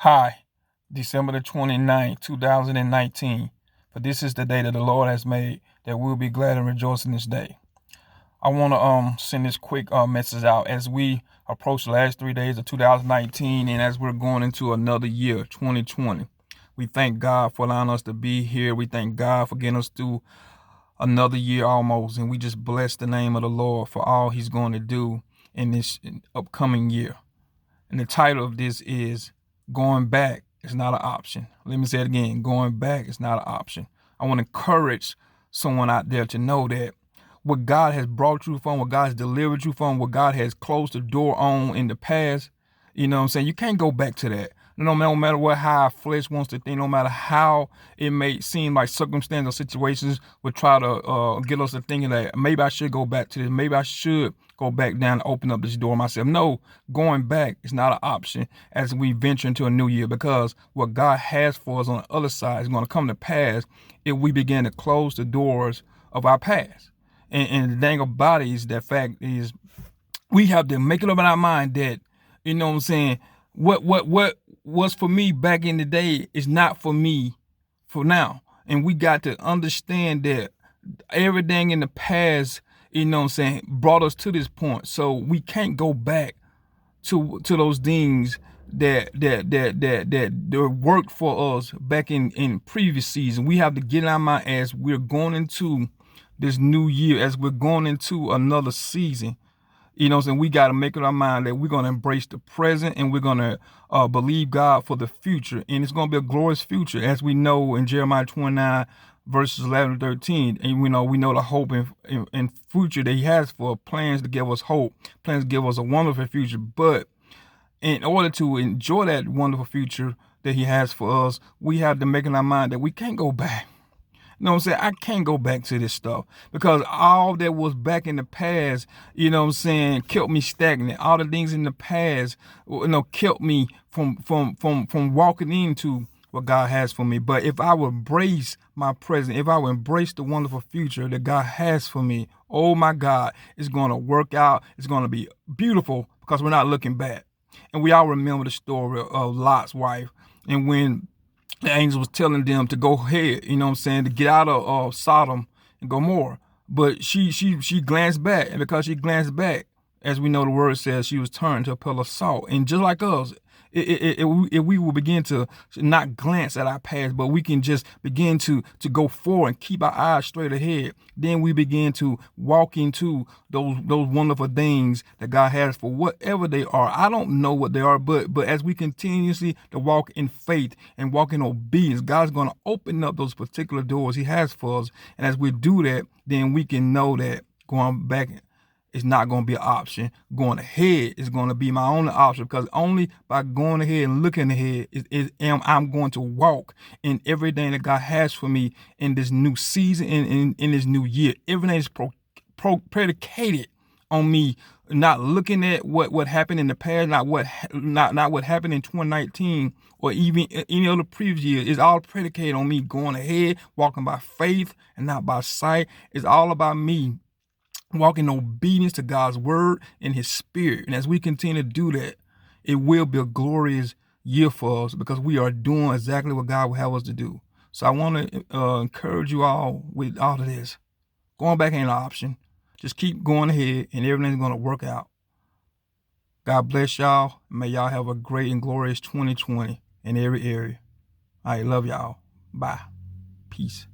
Hi, December the 29th, 2019. For this is the day that the Lord has made, that we'll be glad and rejoice in this day. I want to send this quick message out as we approach the last 3 days of 2019 and as we're going into another year, 2020. We thank God for allowing us to be here. We thank God for getting us through another year almost, and we just bless the name of the Lord for all he's going to do in this upcoming year. And the title of this is Going Back is Not an Option. Let me say it again. Going back is not an option. I want to encourage someone out there to know that what God has brought you from, what God has delivered you from, what God has closed the door on in the past, you know what I'm saying? You can't go back to that. No matter what, how our flesh wants to think, no matter how it may seem like circumstances or situations would try to get us to thinking that maybe I should go back to this, maybe I should go back down and open up this door myself. No, going back is not an option as we venture into a new year, because what God has for us on the other side is going to come to pass if we begin to close the doors of our past. And the thing about it is, that fact is, we have to make it up in our mind that, you know what I'm saying, what was for me back in the day is not for me for now. And we got to understand that everything in the past, you know what I'm saying, brought us to this point. So we can't go back to those things that worked for us back in previous season. We have to get in our mind as we're going into this new year, as we're going into another season. You know what I'm saying? We got to make up our mind that we're going to embrace the present, and we're going to believe God for the future. And it's going to be a glorious future, as we know in Jeremiah 29, verses 11 and 13. And we know the hope and future that he has for plans to give us hope, plans to give us a wonderful future. But in order to enjoy that wonderful future that he has for us, we have to make in our mind that we can't go back. You know what I'm saying? I can't go back to this stuff, because all that was back in the past, you know what I'm saying, kept me stagnant. All the things in the past, kept me from walking into what God has for me. But if I would embrace my present, if I would embrace the wonderful future that God has for me, oh my God, it's going to work out. It's going to be beautiful, because we're not looking back. And we all remember the story of Lot's wife, and when the angel was telling them to go ahead, you know what I'm saying, to get out of Sodom and Gomorrah. But she glanced back, and because she glanced back, as we know the word says, she was turned to a pillar of salt. And just like us, if we will begin to not glance at our past, but we can just begin to go forward and keep our eyes straight ahead, then we begin to walk into those wonderful things that God has for whatever they are. I don't know what they are, but as we continuously to walk in faith and walk in obedience, God's going to open up those particular doors he has for us. And as we do that, then we can know that going back is not going to be an option. Going ahead is going to be my only option, because only by going ahead and looking ahead I'm going to walk in everything that God has for me in this new season, in this new year. Everything is predicated on me not looking at what happened in the past, not what happened in 2019 or even any other previous year. It's all predicated on me going ahead, walking by faith and not by sight. It's all about me walking in obedience to God's word and his spirit. And as we continue to do that, it will be a glorious year for us, because we are doing exactly what God will have us to do. So I want to encourage you all with all of this. Going back ain't an option. Just keep going ahead, and everything's going to work out. God bless y'all. May y'all have a great and glorious 2020 in every area. I love y'all. Bye. Peace.